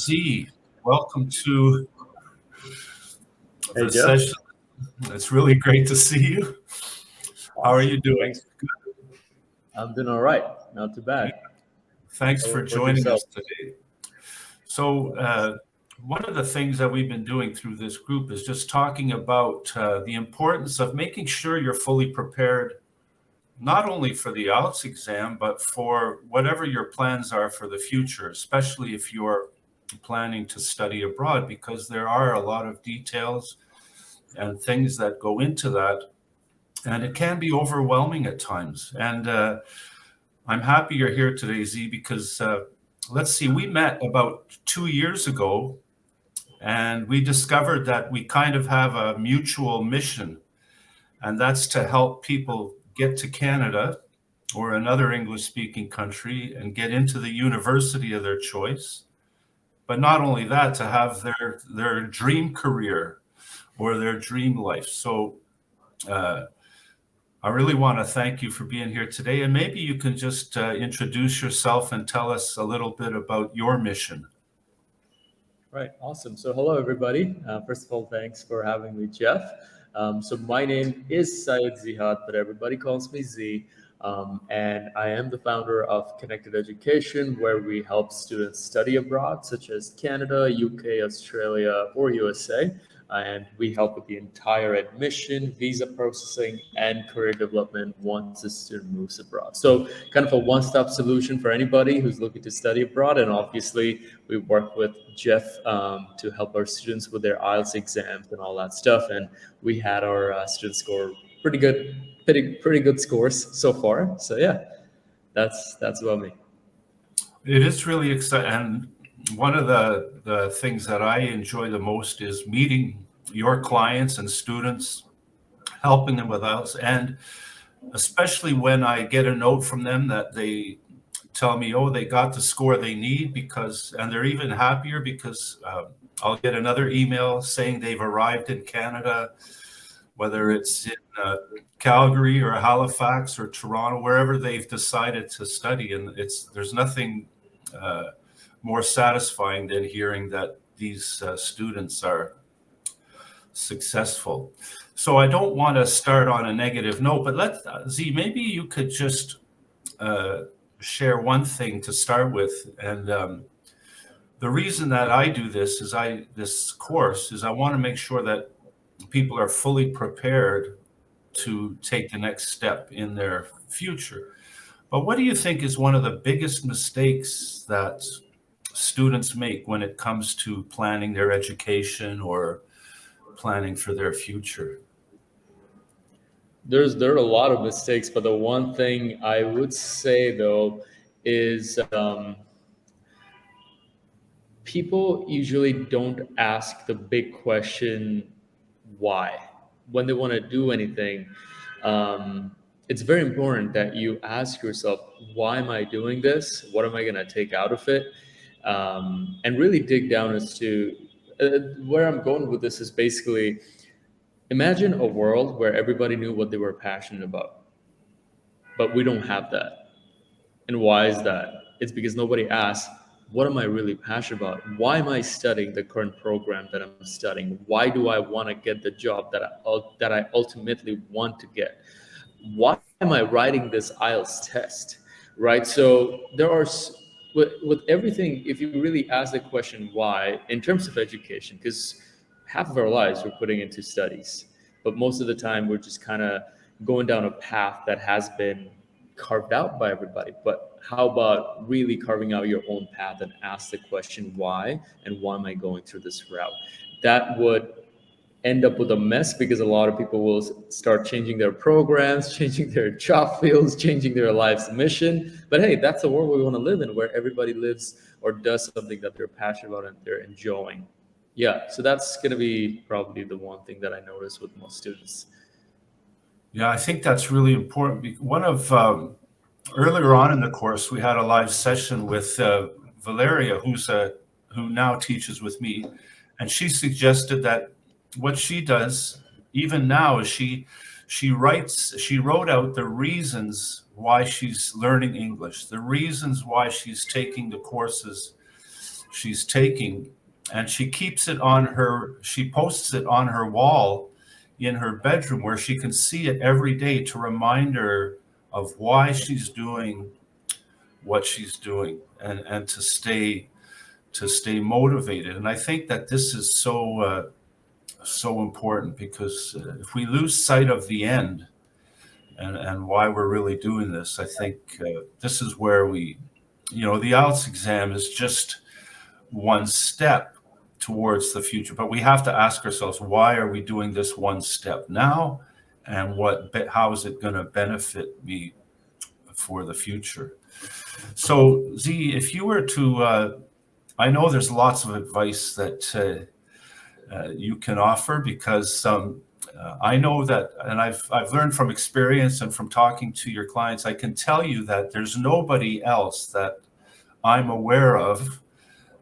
Z, welcome to Hey the Jeff. session. It's really great to see you. How are you Awesome. doing? Thanks. I'm doing all right. Not too bad. Thanks How for about joining yourself? us today. So, one of the things that we've been doing through this group is just talking about the importance of making sure you're fully prepared, not only for the IELTS exam, but for whatever your plans are for the future, especially if you're planning to study abroad, because there are a lot of details and things that go into that. And it can be overwhelming at times. And I'm happy you're here today, Z, because let's see, we met about 2 years ago and we discovered that we kind of have a mutual mission, and that's to help people get to Canada or another English speaking country and get into the university of their choice. But not only that, to have their dream career or their dream life. So uh, I really want to thank you for being here today. And maybe you can just introduce yourself and tell us a little bit about your mission. Right. Awesome. So hello everybody. First of all, thanks for having me, Jeff. So my name is Syed Zihad, but everybody calls me Z. And I am the founder of Connected Education, where we help students study abroad, such as Canada, UK, Australia, or USA. And we help with the entire admission, visa processing, and career development once a student moves abroad. So, kind of a one-stop solution for anybody who's looking to study abroad. And obviously, we work with Jeff to help our students with their IELTS exams and all that stuff. And we had our students score pretty good scores so far. So yeah, that's about me. It is really exciting. And one of the things that I enjoy the most is meeting your clients and students, helping them with IELTS, and especially when I get a note from them that they tell me, oh, they got the score they need, because, and they're even happier because I'll get another email saying they've arrived in Canada, whether it's in Calgary or Halifax or Toronto, wherever they've decided to study. And there's nothing more satisfying than hearing that these students are successful. So I don't want to start on a negative note, but Z, maybe you could just share one thing to start with. And the reason that I do this is this course is I want to make sure that people are fully prepared to take the next step in their future. But what do you think is one of the biggest mistakes that students make when it comes to planning their education or planning for their future? There are a lot of mistakes, but the one thing I would say though is people usually don't ask the big question why when they want to do anything. It's very important that you ask yourself, why am I doing this? What am I going to take out of it? And really dig down as to where I'm going with this is basically imagine a world where everybody knew what they were passionate about, but we don't have that. And why is that? It's because nobody asks, what am I really passionate about? Why am I studying the current program that I'm studying? Why do I want to get the job that I ultimately want to get? Why am I writing this IELTS test? Right? So with everything, if you really ask the question why, in terms of education, because half of our lives we're putting into studies, but most of the time we're just kind of going down a path that has been carved out by everybody. But how about really carving out your own path and ask the question why, and why am I going through this route? That would end up with a mess because a lot of people will start changing their programs, changing their job fields, changing their life's mission. But hey, that's the world we want to live in, where everybody lives or does something that they're passionate about and they're enjoying. Yeah, so that's going to be probably the one thing that I notice with most students. Yeah, I think that's really important. One of earlier on in the course, we had a live session with Valeria, who now teaches with me, and she suggested that what she does even now is she wrote out the reasons why she's learning English, the reasons why she's taking the courses, she's taking, and she keeps it on she posts it on her wall in her bedroom where she can see it every day to remind her of why she's doing what she's doing, and to stay motivated. And I think that this is so important, because if we lose sight of the end and why we're really doing this, I think this is where the IELTS exam is just one step towards the future. But we have to ask ourselves, why are we doing this one step now? And how is it going to benefit me for the future? So, Z, if you were to, I know there's lots of advice that you can offer, because I know that, and I've learned from experience and from talking to your clients, I can tell you that there's nobody else that I'm aware of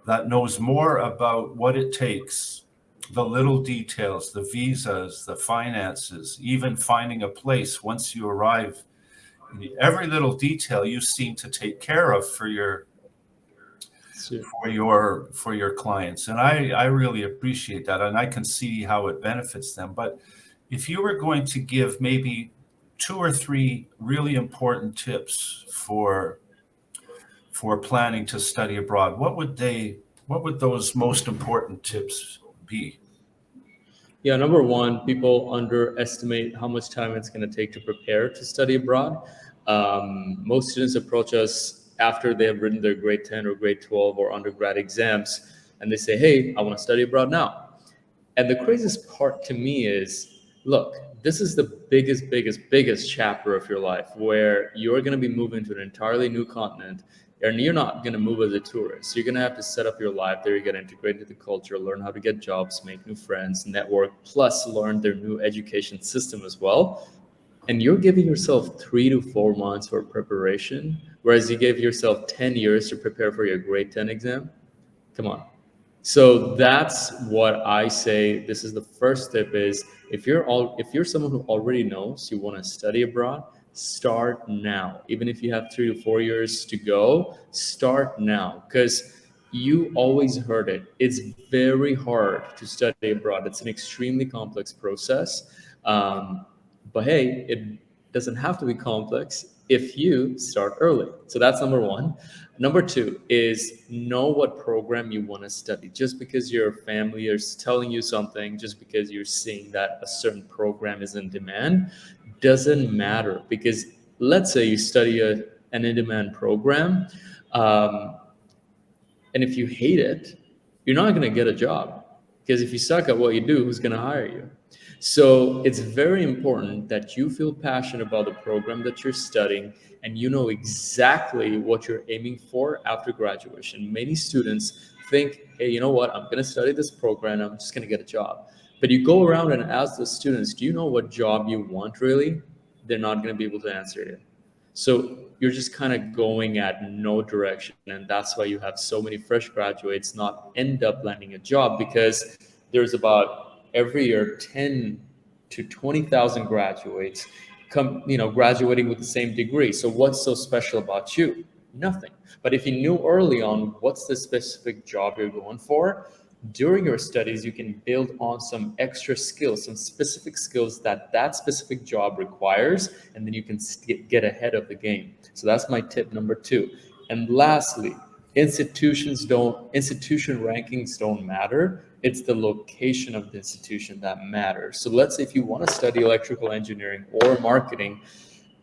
that knows more about what it takes, the little details, the visas, the finances, even finding a place once you arrive. Every little detail you seem to take care of for your clients, and I really appreciate that, and I can see how it benefits them. But if you were going to give maybe 2 or 3 really important tips for planning to study abroad, what would those most important tips be? Yeah, number one, people underestimate how much time it's going to take to prepare to study abroad. Most students approach us after they have written their grade 10 or grade 12 or undergrad exams, and they say, hey, I want to study abroad now. And the craziest part to me is, look, this is the biggest chapter of your life, where you're going to be moving to an entirely new continent, and you're not going to move as a tourist. You're going to have to set up your life there. You're going to integrate into the culture, learn how to get jobs, make new friends, network, plus learn their new education system as well. And you're giving yourself 3 to 4 months for preparation, whereas you gave yourself 10 years to prepare for your grade 10 exam. Come on. So that's what I say. This is the first tip: is if you're someone who already knows you want to study abroad, start now. Even if you have 3 to 4 years to go, start now, because you always heard it. It's very hard to study abroad. It's an extremely complex process. But hey, it doesn't have to be complex if you start early. So that's number one. Number two is know what program you want to study. Just because your family is telling you something, just because you're seeing that a certain program is in demand, doesn't matter. Because let's say you study an in-demand program, um, and if you hate it, you're not going to get a job. Because if you suck at what you do, who's going to hire you? So it's very important that you feel passionate about the program that you're studying, and you know exactly what you're aiming for after graduation. Many students think, hey, you know what? I'm going to study this program. I'm just going to get a job. But you go around and ask the students, do you know what job you want really? They're not going to be able to answer it. So you're just kind of going at no direction. And that's why you have so many fresh graduates not end up landing a job, because there's about every year 10 to 20,000 graduates graduating with the same degree. So what's so special about you? Nothing. But if you knew early on what's the specific job you're going for, during your studies, you can build on some extra skills, some specific skills that that specific job requires, and then you can get ahead of the game. So that's my tip number two. And lastly, institution rankings don't matter. It's the location of the institution that matters. So let's say if you want to study electrical engineering or marketing,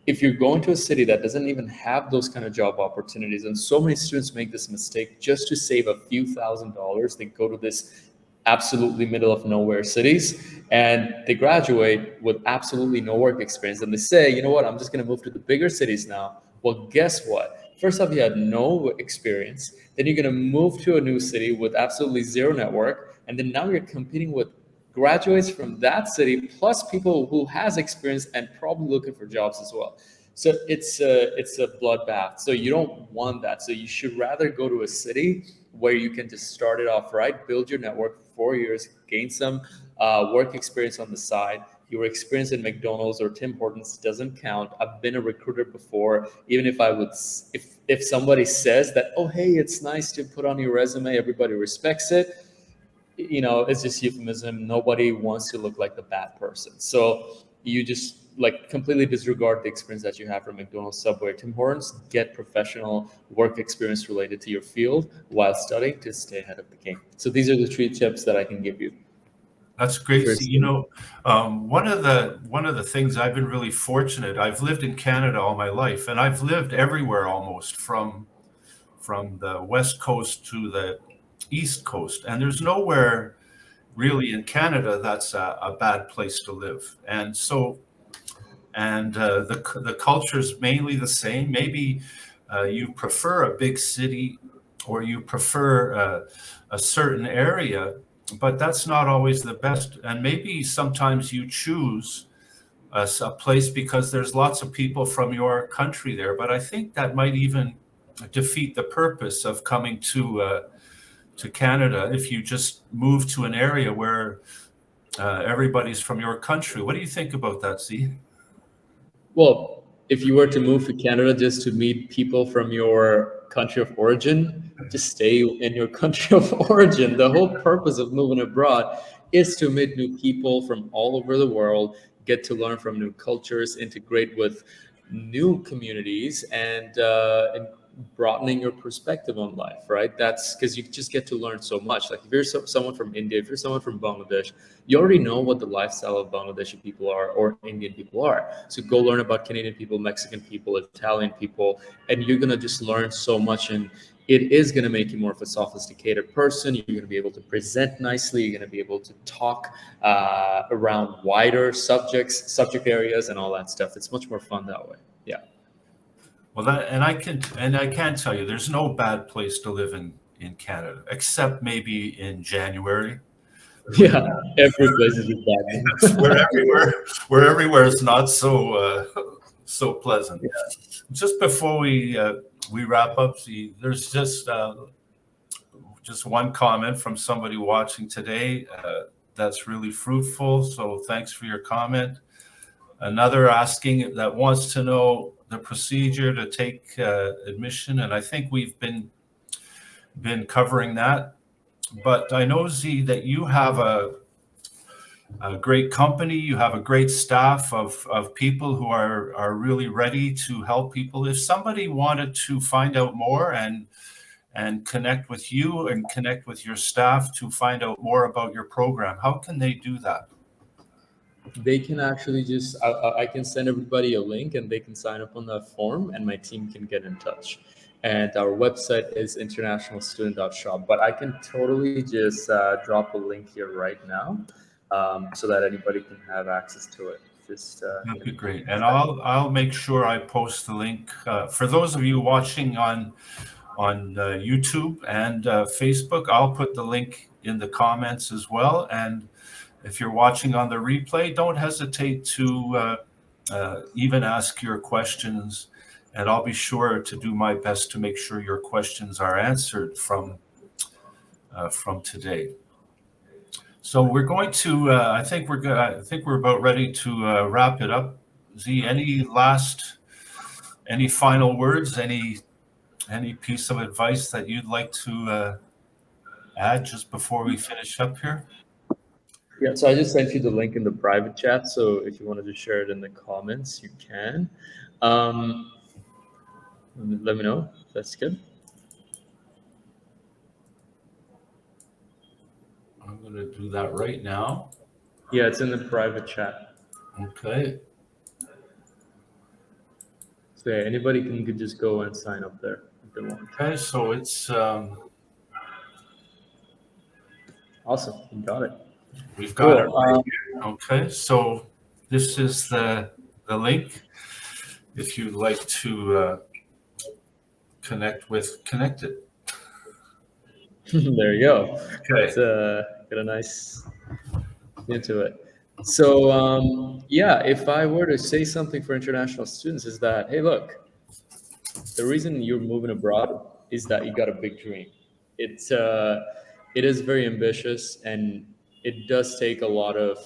if you're going to a city that doesn't even have those kind of job opportunities, and so many students make this mistake, just to save a few $1,000s, they go to this absolutely middle of nowhere cities, and they graduate with absolutely no work experience, and they say, you know what, I'm just going to move to the bigger cities now. Well, guess what? First off, you had no experience. Then you're going to move to a new city with absolutely zero network, and then now you're competing with graduates from that city plus people who has experience and probably looking for jobs as well. So it's a bloodbath. So you don't want that. So you should rather go to a city where you can just start it off right, build your network for 4 years, gain some work experience on the side. Your experience at McDonald's or Tim Hortons doesn't count. I've been a recruiter before. Even if I would, if somebody says that, oh, hey, it's nice to put on your resume, everybody respects it. It's just euphemism. Nobody wants to look like the bad person. So you just like completely disregard the experience that you have from McDonald's, Subway, Tim Hortons. Get professional work experience related to your field while studying to stay ahead of the game. So these are the 3 tips that I can give you. That's great. First See, one of the things I've been really fortunate. I've lived in Canada all my life, and I've lived everywhere almost from the West Coast to the East Coast, and there's nowhere really in Canada that's a bad place to live. And so, the culture is mainly the same. Maybe you prefer a big city, or you prefer a certain area, but that's not always the best. And maybe sometimes you choose a place because there's lots of people from your country there. But I think that might even defeat the purpose of coming to Canada if you just move to an area where everybody's from your country. What do you think about that, Z? Well, if you were to move to Canada just to meet people from your country of origin, just stay in your country of origin. The whole purpose of moving abroad is to meet new people from all over the world, get to learn from new cultures, integrate with new communities, and broadening your perspective on life, right? That's because you just get to learn so much. Like if you're someone from India, if you're someone from Bangladesh, you already know what the lifestyle of Bangladeshi people are or Indian people are. So go learn about Canadian people, Mexican people, Italian people, and you're gonna just learn so much. And it is gonna make you more of a sophisticated person. You're gonna be able to present nicely. You're gonna be able to talk around wider subject areas, and all that stuff. It's much more fun that way. Yeah. Well, I can tell you, there's no bad place to live in Canada, except maybe in January, Yeah, every place is just bad. where everywhere is not so pleasant. Just before we wrap up, see, there's just one comment from somebody watching today that's really fruitful. So thanks for your comment. Another asking that wants to know the procedure to take admission, and I think we've been covering that. But I know, Z, that you have a great company. You have a great staff of people who are really ready to help people. If somebody wanted to find out more and connect with you and connect with your staff to find out more about your program, how can they do that? They can actually I can send everybody a link and they can sign up on that form and my team can get in touch. And our website is internationalstudent.shop, but I can totally just drop a link here right now so that anybody can have access to it. That'd be great. And I'll make sure I post the link for those of you watching on YouTube and Facebook. I'll put the link in the comments as well. And if you're watching on the replay, don't hesitate to even ask your questions, and I'll be sure to do my best to make sure your questions are answered from today. So we're going to. I think we're about ready to wrap it up. Z, any final words? Any piece of advice that you'd like to add just before we finish up here? Yeah, so I just sent you the link in the private chat. So if you wanted to share it in the comments, you can. Let me know. That's good. I'm going to do that right now. Yeah, it's in the private chat. Okay. So yeah, anybody can just go and sign up there if they want. Okay, so it's Awesome, you got it. We've got it Cool. right here. Okay, so this is the link. If you'd like to connect it. There you go. Okay. It's got a nice into it. So yeah, if I were to say something for international students is that, hey, look, the reason you're moving abroad is that you got a big dream. It is very ambitious and it does take a lot of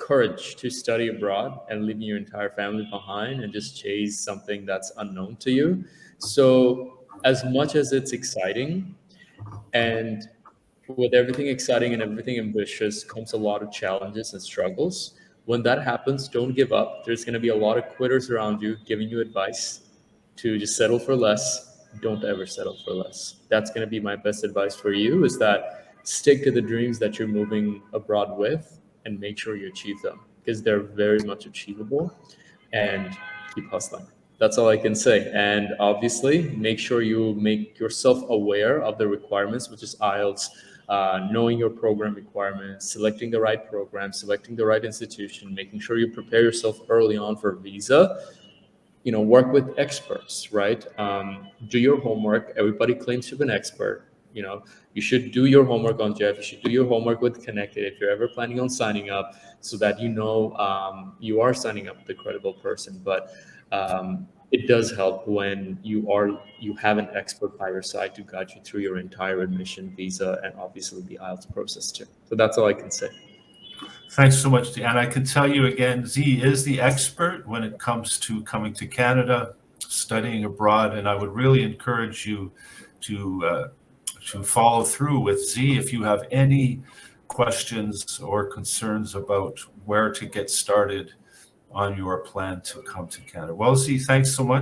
courage to study abroad and leaving your entire family behind and just chase something that's unknown to you. So, as much as it's exciting, and with everything exciting and everything ambitious comes a lot of challenges and struggles. When that happens, don't give up. There's going to be a lot of quitters around you giving you advice to just settle for less. Don't ever settle for less. That's going to be my best advice for you, is that stick to the dreams that you're moving abroad with and make sure you achieve them, because they're very much achievable, and keep hustling. That's all I can say. And obviously, make sure you make yourself aware of the requirements, which is IELTS, knowing your program requirements, selecting the right program, selecting the right institution, making sure you prepare yourself early on for visa. Work with experts, right? Do your homework. Everybody claims to be an expert. You should do your homework on Jeff. You should do your homework with Connected if you're ever planning on signing up, so that you are signing up with a credible person. But it does help when you have an expert by your side to guide you through your entire admission, visa, and obviously the IELTS process too. So that's all I can say. Thanks so much. And I can tell you again, Z is the expert when it comes to coming to Canada, studying abroad. And I would really encourage you to follow through with Z if you have any questions or concerns about where to get started on your plan to come to Canada. Well, Z, thanks so much.